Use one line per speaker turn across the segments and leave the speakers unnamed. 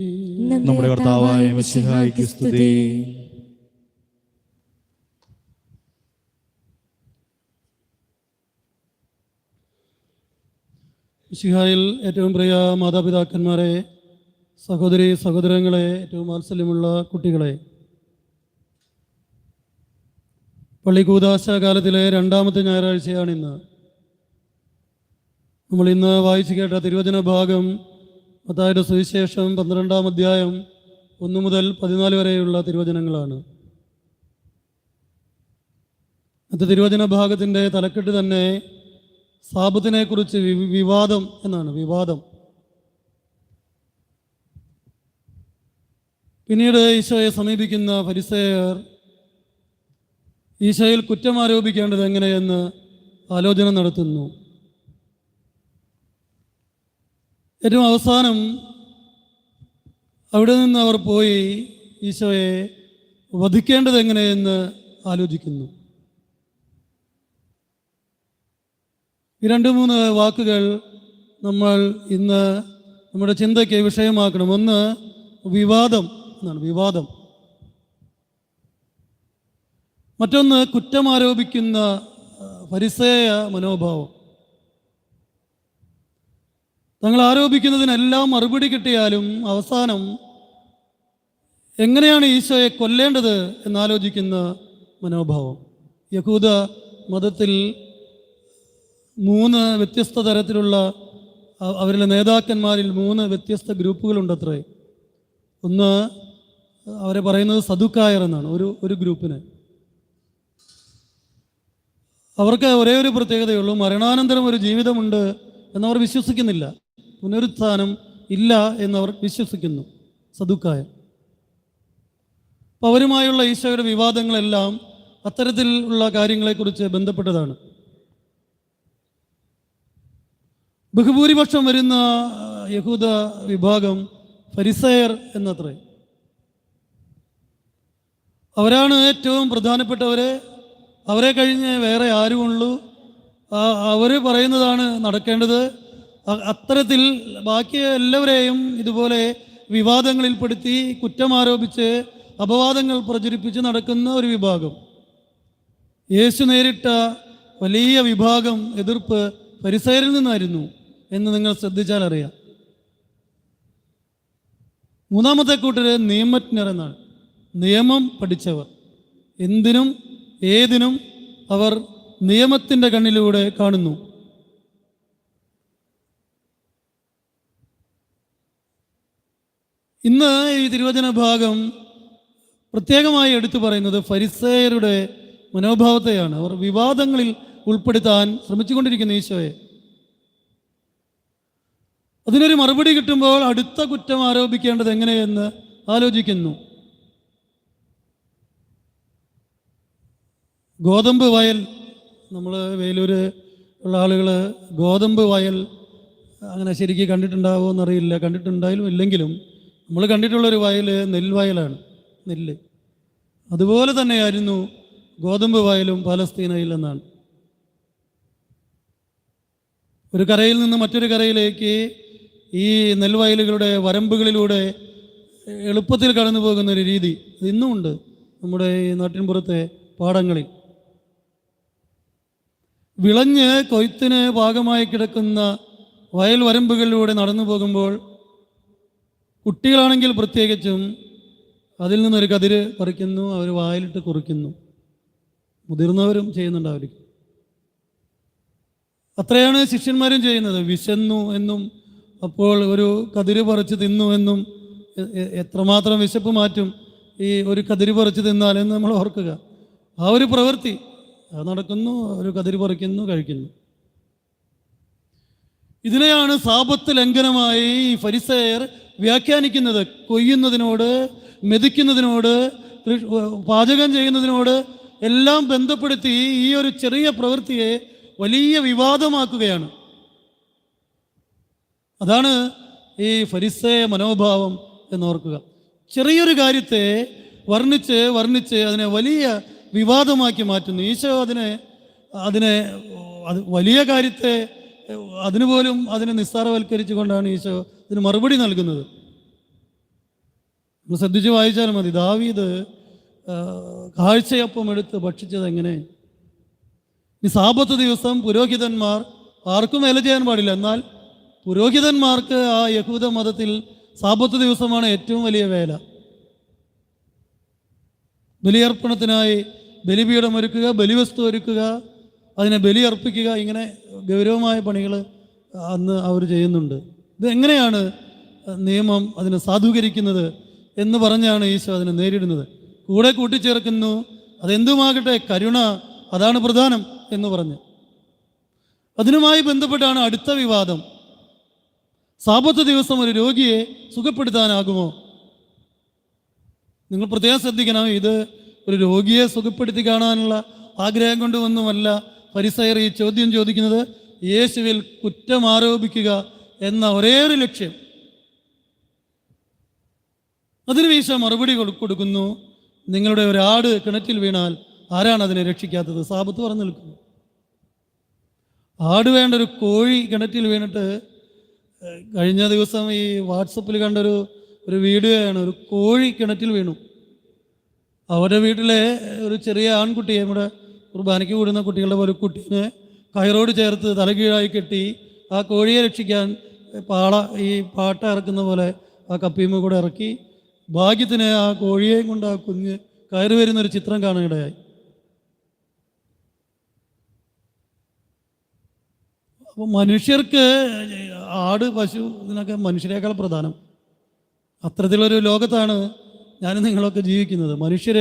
നമ്മുടെ കർത്താവായ മിശിഹായ്ക്ക് സ്തുതി.
മിശിഹായിൽ ഏറ്റവും പ്രിയ മാതാപിതാക്കന്മാരെ, സഹോദരി സഹോദരങ്ങളെ, ഏറ്റവും വാത്സല്യമുള്ള കുട്ടികളെ, പള്ളി കൂദാശ കാലത്തിലെ രണ്ടാമത്തെ ഞായറാഴ്ചയാണിന്ന്. നമ്മൾ ഇന്ന് വായിച്ചു കേട്ട തിരുവചന ഭാഗം മത്തായിയുടെ സുവിശേഷം 12-ാം അധ്യായം 1 മുതൽ 14 വരെയുള്ള തിരുവചനങ്ങളാണ്. അത് തിരുവചന ഭാഗത്തിൻ്റെ തലക്കെട്ട് തന്നെ സാബത്തിനെ കുറിച്ച് വിവാദം എന്നാണ്. വിവാദം. പിന്നീട് ഈശോയെ സമീപിക്കുന്ന ഫരിസേയർ ഈശോയിൽ കുറ്റം ആരോപിക്കേണ്ടത് എങ്ങനെയെന്ന് ആലോചന നടത്തുന്നു. ഏറ്റവും അവസാനം അവിടെ നിന്ന് അവർ പോയി ഈശോയെ വധിക്കേണ്ടത് എങ്ങനെയെന്ന് ആലോചിക്കുന്നു. ഈ 2-3 വാക്കുകൾ നമ്മൾ ഇന്ന് നമ്മുടെ ചിന്തയ്ക്ക് വിഷയമാക്കണം. ഒന്ന്, വിവാദം എന്നാണ്. വിവാദം. മറ്റൊന്ന്, കുറ്റമാരോപിക്കുന്ന ഫരിസേയ മനോഭാവം. തങ്ങൾ ആരോപിക്കുന്നതിനെല്ലാം മറുപടി കിട്ടിയാലും അവസാനം എങ്ങനെയാണ് ഈശോയെ കൊല്ലേണ്ടത് എന്നാലോചിക്കുന്ന മനോഭാവം. യഹൂദ മതത്തിൽ 3 വ്യത്യസ്ത തരത്തിലുള്ള അവരിലെ നേതാക്കന്മാരിൽ 3 വ്യത്യസ്ത ഗ്രൂപ്പുകളുണ്ടത്രേ. ഒന്ന്, അവരെ പറയുന്നത് സദുക്കായർ എന്നാണ്. ഒരു ഗ്രൂപ്പിന് അവർക്ക് ഒരേ ഒരു പ്രത്യേകതയുള്ളൂ, മരണാനന്തരം ഒരു ജീവിതമുണ്ട് എന്നവർ വിശ്വസിക്കുന്നില്ല. പുനരുത്ഥാനം ഇല്ല എന്നവർ വിശ്വസിക്കുന്നു, സദുക്കായർ. അപ്പോൾ അവരുമായുള്ള ഈശോയുടെ വിവാദങ്ങളെല്ലാം അത്തരത്തിലുള്ള കാര്യങ്ങളെക്കുറിച്ച് ബന്ധപ്പെട്ടതാണ്. ബഹുഭൂരിപക്ഷം വരുന്ന യഹൂദ വിഭാഗം ഫരിസേയർ എന്നത്രേ. അവരാണ് ഏറ്റവും പ്രധാനപ്പെട്ടവരെ. അവരെ കഴിഞ്ഞ് വേറെ ആരുമുള്ളൂ. അവർ പറയുന്നതാണ് നടക്കേണ്ടത്. അത്തരത്തിൽ ബാക്കി എല്ലാവരെയും ഇതുപോലെ വിവാദങ്ങളിൽപ്പെടുത്തി കുറ്റമാരോപിച്ച് അപവാദങ്ങൾ പ്രചരിപ്പിച്ച് നടക്കുന്ന ഒരു വിഭാഗം. യേശു നേരിട്ട വലിയ വിഭാഗം എതിർപ്പ് ഫരിസേയരിൽ നിന്നായിരുന്നു എന്ന് നിങ്ങൾ ശ്രദ്ധിച്ചാൽ അറിയാം. 3-ാമത്തെ കൂട്ടര് നിയമജ്ഞർ എന്നാണ്. നിയമം പഠിച്ചവർ. എന്തിനും ഏതിനും അവർ നിയമത്തിൻ്റെ കണ്ണിലൂടെ കാണുന്നു. ഇന്ന് ഈ തിരുവചന ഭാഗം പ്രത്യേകമായി എടുത്തു പറയുന്നത് ഫരിസേയരുടെ മനോഭാവത്തെയാണ്. അവർ വിവാദങ്ങളിൽ ഉൾപ്പെടുത്താൻ ശ്രമിച്ചുകൊണ്ടിരിക്കുന്ന ഈശോയെ. അതിനൊരു മറുപടി കിട്ടുമ്പോൾ അടുത്ത കുറ്റം ആരോപിക്കേണ്ടത് എങ്ങനെയെന്ന് ആലോചിക്കുന്നു. ഗോതമ്പ് വയൽ, നമ്മൾ വേലൂർ ഉള്ള ആളുകൾ ഗോതമ്പ് വയൽ അങ്ങനെ ശരിക്കും കണ്ടിട്ടുണ്ടാവുമോ എന്നറിയില്ല. കണ്ടിട്ടുണ്ടായാലും ഇല്ലെങ്കിലും നമ്മൾ കണ്ടിട്ടുള്ളൊരു വയൽ നെൽവയലാണ്. നെല്ല്. അതുപോലെ തന്നെയായിരുന്നു ഗോതമ്പ് വയലും പാലസ്തീനയിൽ എന്നാണ്. ഒരു കരയിൽ നിന്ന് മറ്റൊരു കരയിലേക്ക് ഈ നെൽവയലുകളുടെ വരമ്പുകളിലൂടെ എളുപ്പത്തിൽ കടന്നു പോകുന്നൊരു രീതി ഇന്നുമുണ്ട് നമ്മുടെ ഈ നാട്ടിൻപുറത്തെ പാടങ്ങളിൽ. വിളഞ്ഞ് കൊയ്ത്തിന് പാകമായി കിടക്കുന്ന വയൽ വരമ്പുകളിലൂടെ നടന്നു പോകുമ്പോൾ കുട്ടികളാണെങ്കിൽ പ്രത്യേകിച്ചും അതിൽ നിന്നൊരു കതിര് പറിക്കുന്നു, അവർ വായിലിട്ട് കുറിക്കുന്നു. മുതിർന്നവരും ചെയ്യുന്നുണ്ടാവും. അത്രയാണ് ശിഷ്യന്മാരും ചെയ്യുന്നത്. വിശന്നു എന്നും അപ്പോൾ ഒരു കതിര് പറിച്ച് തിന്നു എന്നും. എത്രമാത്രം വിശപ്പ് മാറ്റും ഈ ഒരു കതിര് പറിച്ച് തിന്നാലെന്ന് നമ്മൾ ഓർക്കുക. ആ ഒരു പ്രവൃത്തി അത് നടക്കുന്നു. ഒരു കതിര് പറിക്കുന്നു, കഴിക്കുന്നു. ഇതിനെയാണ് സാബത്ത് ലംഘനമായി ഈ ഫരിസേയർ വ്യാഖ്യാനിക്കുന്നത്. കൊയ്യുന്നതിനോട്, മെതിക്കുന്നതിനോട്, പാചകം ചെയ്യുന്നതിനോട് എല്ലാം ബന്ധപ്പെടുത്തി ഈ ഒരു ചെറിയ പ്രവൃത്തിയെ വലിയ വിവാദമാക്കുകയാണ്. അതാണ് ഈ ഫരിസേയ മനോഭാവം എന്നോർക്കുക. ചെറിയൊരു കാര്യത്തെ വർണ്ണിച്ച് അതിനെ വലിയ വിവാദമാക്കി മാറ്റുന്നു. ഈശോ അതിനെ വലിയ കാര്യത്തെ അതിനുപോലും അതിനെ നിസ്സാരവൽക്കരിച്ചുകൊണ്ടാണ് ഈശോ ഇതിന് മറുപടി നൽകുന്നത്. നമ്മൾ ശ്രദ്ധിച്ച് വായിച്ചാൽ മതി. ദാവീദ് കാഴ്ചയപ്പം എടുത്ത് ഭക്ഷിച്ചത് എങ്ങനെ? ഈ സാബത്ത് ദിവസം പുരോഹിതന്മാർ ആർക്കും വേല ചെയ്യാൻ പാടില്ല. എന്നാൽ പുരോഹിതന്മാർക്ക് ആ യഹൂദ മതത്തിൽ സാബത്ത് ദിവസമാണ് ഏറ്റവും വലിയ വേല. ബലിയർപ്പണത്തിനായി ബലിപീഠം ഒരുക്കുക, ബലിവസ്തു ഒരുക്കുക, അതിനെ ബലിയർപ്പിക്കുക, ഇങ്ങനെ ഗൗരവമായ പണികൾ അന്ന് അവർ ചെയ്യുന്നുണ്ട്. ഇത് എങ്ങനെയാണ് നിയമം അതിനെ സാധൂകരിക്കുന്നത് എന്ന് പറഞ്ഞാണ് ഈശോ അതിനെ നേരിടുന്നത്. കൂടെ കൂട്ടിച്ചേർക്കുന്നു, അതെന്തുമാകട്ടെ കരുണ അതാണ് പ്രധാനം എന്ന് പറഞ്ഞ്. അതിനുമായി ബന്ധപ്പെട്ടാണ് അടുത്ത വിവാദം. സാബത്ത് ദിവസം ഒരു രോഗിയെ സുഖപ്പെടുത്താനാകുമോ? നിങ്ങൾ പ്രത്യേകം ശ്രദ്ധിക്കണം. ഇത് ഒരു രോഗിയെ സുഖപ്പെടുത്തി കാണാനുള്ള ആഗ്രഹം കൊണ്ടൊന്നുമല്ല ഫരിസയർ ഈ ചോദ്യം ചോദിക്കുന്നത്. യേശുവിൽ കുറ്റം ആരോപിക്കുക എന്ന ഒരേ ഒരു ലക്ഷ്യം. അതിന് ഈശോ മറുപടി കൊടുക്കുന്നു. നിങ്ങളുടെ ഒരാട് കിണറ്റിൽ വീണാൽ ആരാണ് അതിനെ രക്ഷിക്കാത്തത്? സാബത്ത് പറഞ്ഞു നിൽക്കുന്നു. ആട് വേണ്ട, ഒരു കോഴി കിണറ്റിൽ വീണിട്ട്, കഴിഞ്ഞ ദിവസം ഈ വാട്സപ്പിൽ കണ്ടൊരു വീഡിയോയാണ്. ഒരു കോഴി കിണറ്റിൽ വീണു. അവരുടെ വീട്ടിലെ ഒരു ചെറിയ ആൺകുട്ടിയെ, നമ്മുടെ കുർബാനയ്ക്ക് കൂടുന്ന കുട്ടികളുടെ ഒരു കുട്ടീനെ കയറോട് ചേർത്ത് തലകീഴായി കെട്ടി ആ കോഴിയെ രക്ഷിക്കാൻ ഈ പാട്ട ഇറക്കുന്ന പോലെ ആ കപ്പിയുമ്മ കൂടെ ഇറക്കി. ഭാഗ്യത്തിന് ആ കോഴിയെയും കൊണ്ട് ആ കുഞ്ഞ് കയറി വരുന്നൊരു ചിത്രം കാണാനിടയായി. അപ്പോൾ മനുഷ്യർക്ക് ആട്, പശു ഇതിനൊക്കെ മനുഷ്യരെക്കാൾ പ്രധാനം. അത്തരത്തിലൊരു ലോകത്താണ് ഞാനും നിങ്ങളൊക്കെ ജീവിക്കുന്നത്. മനുഷ്യർ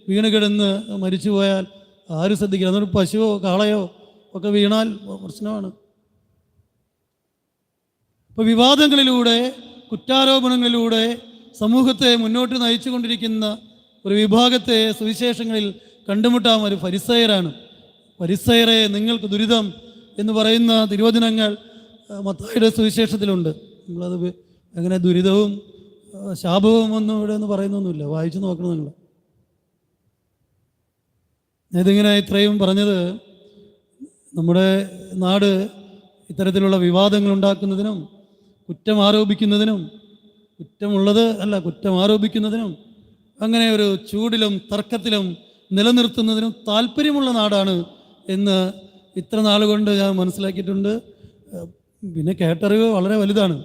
വീണ് കിടന്ന് മരിച്ചു പോയാൽ ആരും ശ്രദ്ധിക്കില്ല. അതൊരു പശുവോ കാളയോ ഒക്കെ വീണാൽ പ്രശ്നമാണ്. ഇപ്പോൾ വിവാദങ്ങളിലൂടെ, കുറ്റാരോപണങ്ങളിലൂടെ സമൂഹത്തെ മുന്നോട്ട് നയിച്ചു കൊണ്ടിരിക്കുന്ന ഒരു വിഭാഗത്തെ സുവിശേഷങ്ങളിൽ കണ്ടുമുട്ടാൻ ഒരു ഫരിസയരാണ്. ഫരിസയരെ നിങ്ങൾക്ക് ദുരിതം എന്ന് പറയുന്ന തിരുവചനങ്ങൾ മത്തായിയുടെ സുവിശേഷത്തിലുണ്ട്. നമ്മളത് അങ്ങനെ ദുരിതവും ശാപവും ഒന്നും ഇവിടെ എന്ന് പറയുന്നൊന്നുമില്ല. വായിച്ചു നോക്കണം നിങ്ങൾ. ഇതിങ്ങനെ ഇത്രയും പറഞ്ഞത് നമ്മുടെ നാട് ഇത്തരത്തിലുള്ള വിവാദങ്ങൾ ഉണ്ടാക്കുന്നതിനും കുറ്റം ആരോപിക്കുന്നതിനും, കുറ്റമുള്ളത് അല്ല കുറ്റം ആരോപിക്കുന്നതിനും, അങ്ങനെ ഒരു ചൂടിലും തർക്കത്തിലും നിലനിർത്തുന്നതിനും താല്പര്യമുള്ള നാടാണ് എന്ന് ഇത്ര നാളുകൊണ്ട് ഞാൻ മനസ്സിലാക്കിയിട്ടുണ്ട്. പിന്നെ കേട്ടറിവ് വളരെ വലുതാണ്.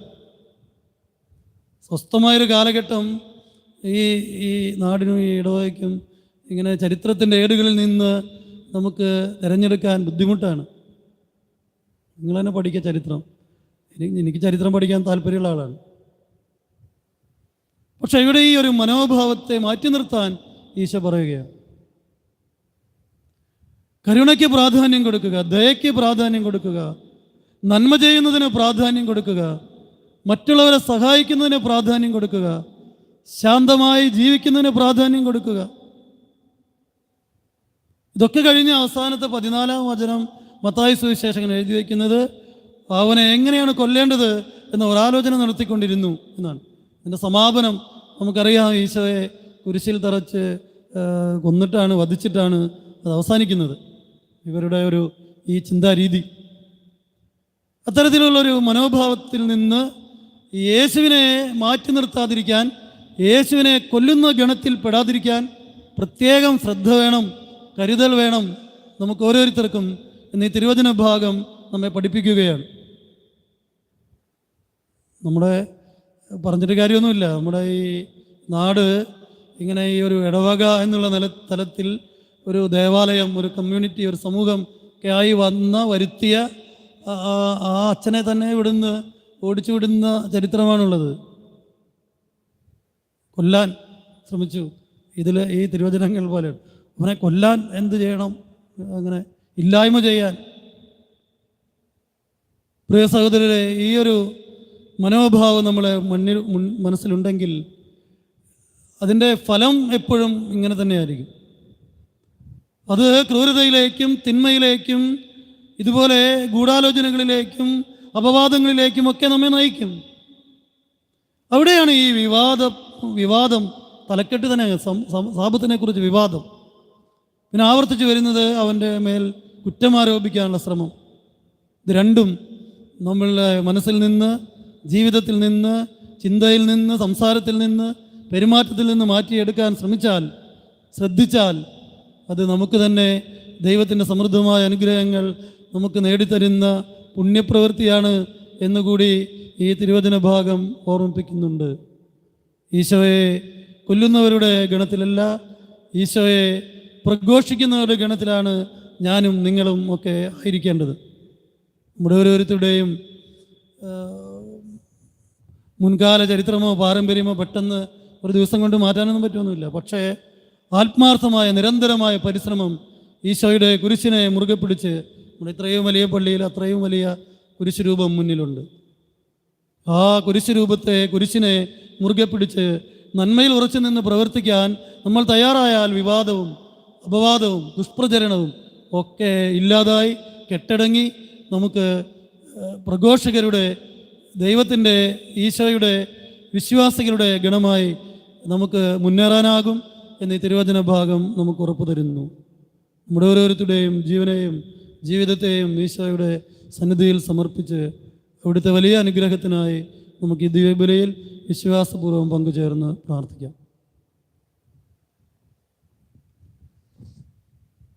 സ്വസ്ഥമായൊരു കാലഘട്ടം ഈ നാടിനും ഈ ഇടവകയ്ക്കും ഇങ്ങനെ ചരിത്രത്തിൻ്റെ ഏടുകളിൽ നിന്ന് നമുക്ക് തിരഞ്ഞെടുക്കാൻ ബുദ്ധിമുട്ടാണ്. നിങ്ങൾ തന്നെ പഠിക്കുക ചരിത്രം. എനിക്ക് ചരിത്രം പഠിക്കാൻ താല്പര്യമുള്ള ആളാണ്. പക്ഷെ ഇവിടെ ഈ ഒരു മനോഭാവത്തെ മാറ്റി നിർത്താൻ ഈശോ പറയുകയാണ്. കരുണയ്ക്ക് പ്രാധാന്യം കൊടുക്കുക, ദയയ്ക്ക് പ്രാധാന്യം കൊടുക്കുക, നന്മ ചെയ്യുന്നതിന് പ്രാധാന്യം കൊടുക്കുക, മറ്റുള്ളവരെ സഹായിക്കുന്നതിന് പ്രാധാന്യം കൊടുക്കുക, ശാന്തമായി ജീവിക്കുന്നതിന് പ്രാധാന്യം കൊടുക്കുക. ഇതൊക്കെ കഴിഞ്ഞ് അവസാനത്തെ 14-ാം വചനം മത്തായി സുവിശേഷകൻ എഴുതി വയ്ക്കുന്നത് അവനെ എങ്ങനെയാണ് കൊല്ലേണ്ടത് എന്ന ഒരാലോചന നടത്തിക്കൊണ്ടിരുന്നു എന്നാണ്. ഇതിൻ്റെ സമാപനം നമുക്കറിയാം. ഈശോയെ കുരിശിൽ തറച്ച് കൊന്നിട്ടാണ്, വധിച്ചിട്ടാണ് അത് അവസാനിക്കുന്നത്. ഇവരുടെ ഈ ചിന്താരീതി, അത്തരത്തിലുള്ളൊരു മനോഭാവത്തിൽ നിന്ന് യേശുവിനെ മാറ്റി നിർത്താതിരിക്കാൻ, യേശുവിനെ കൊല്ലുന്ന ഗണത്തിൽ പെടാതിരിക്കാൻ പ്രത്യേകം ശ്രദ്ധ വേണം, കരുതൽ വേണം നമുക്ക് ഓരോരുത്തർക്കും എന്നീ തിരുവചന ഭാഗം നമ്മെ പഠിപ്പിക്കുകയാണ്. നമ്മുടെ പറഞ്ഞിട്ട് കാര്യമൊന്നുമില്ല. നമ്മുടെ ഈ നാട് ഇങ്ങനെ ഈ ഒരു ഇടവക എന്നുള്ള തലത്തിൽ ഒരു ദേവാലയം, ഒരു കമ്മ്യൂണിറ്റി, ഒരു സമൂഹം ഒക്കെ ആയി വരുത്തിയ ആ അച്ഛനെ തന്നെ ഇവിടുന്ന് ഓടിച്ചു വിടുന്ന ചരിത്രമാണുള്ളത്. കൊല്ലാൻ ശ്രമിച്ചു. ഈ തിരുവചനങ്ങൾ പോലെ അവനെ കൊല്ലാൻ എന്ത് ചെയ്യണം, അങ്ങനെ ഇല്ലായ്മ ചെയ്യാൻ. പ്രിയ സഹോദരരെ, ഈ ഒരു മനോഭാവം നമ്മളെ മനസ്സിലുണ്ടെങ്കിൽ അതിൻ്റെ ഫലം എപ്പോഴും ഇങ്ങനെ തന്നെയായിരിക്കും. അത് ക്രൂരതയിലേക്കും തിന്മയിലേക്കും ഇതുപോലെ ഗൂഢാലോചനകളിലേക്കും അപവാദങ്ങളിലേക്കും ഒക്കെ നമ്മെ നയിക്കും. അവിടെയാണ് ഈ വിവാദം തലക്കെട്ട് തന്നെ. സാബത്തിനെ കുറിച്ച് വിവാദം, പിന്നെ ആവർത്തിച്ച് വരുന്നത് അവൻ്റെ മേൽ കുറ്റമാരോപിക്കാനുള്ള ശ്രമം. ഇത് രണ്ടും നമ്മളുടെ മനസ്സിൽ നിന്ന്, ജീവിതത്തിൽ നിന്ന്, ചിന്തയിൽ നിന്ന്, സംസാരത്തിൽ നിന്ന് പെരുമാറ്റത്തിൽ നിന്ന് മാറ്റിയെടുക്കാൻ ശ്രദ്ധിച്ചാൽ അത് നമുക്ക് തന്നെ ദൈവത്തിൻ്റെ സമൃദ്ധമായ അനുഗ്രഹങ്ങൾ നമുക്ക് നേടിത്തരുന്ന പുണ്യപ്രവൃത്തിയാണ് എന്നുകൂടി ഈ തിരുവചന ഭാഗം ഓർമ്മിപ്പിക്കുന്നുണ്ട്. ഈശോയെ കൊല്ലുന്നവരുടെ ഗണത്തിലല്ല, ഈശോയെ പ്രഘോഷിക്കുന്നവരുടെ ഗണത്തിലാണ് ഞാനും നിങ്ങളും ഒക്കെ ആയിരിക്കേണ്ടത്. നമ്മുടെ ഓരോരുത്തരുടെയും മുൻകാല ചരിത്രമോ പാരമ്പര്യമോ പെട്ടെന്ന് ഒരു ദിവസം കൊണ്ട് മാറ്റാനൊന്നും പറ്റുമൊന്നുമില്ല. പക്ഷേ ആത്മാർത്ഥമായ നിരന്തരമായ പരിശ്രമം ഈശോയുടെ കുരിശിനെ മുറുകെ പിടിച്ച്, നമ്മുടെ ഇത്രയും വലിയ പള്ളിയിൽ അത്രയും വലിയ കുരിശ് രൂപം മുന്നിലുണ്ട്. ആ കുരിശിനെ മുറുകെ പിടിച്ച് നന്മയിൽ ഉറച്ചു നിന്ന് പ്രവർത്തിക്കാൻ നമ്മൾ തയ്യാറായാൽ വിവാദവും അപവാദവും ദുഷ്പ്രചരണവും ഒക്കെ ഇല്ലാതായി കെട്ടടങ്ങി നമുക്ക് പ്രഘോഷകരുടെ, ദൈവത്തിൻ്റെ, ഈശോയുടെ വിശ്വാസികളുടെ ഗണമായി നമുക്ക് മുന്നേറാനാകും എന്ന് ഈ തിരുവചന ഭാഗം നമുക്ക് ഉറപ്പു തരുന്നു. നമ്മുടെ ഓരോരുത്തരുടെയും ജീവനെയും ജീവിതത്തെയും ഈശോയുടെ സന്നിധിയിൽ സമർപ്പിച്ച് അവിടുത്തെ വലിയ അനുഗ്രഹത്തിനായി നമുക്ക് ഈ ദിവ്യബലിയിൽ വിശ്വാസപൂർവ്വം പങ്കുചേർന്ന് പ്രാർത്ഥിക്കാം.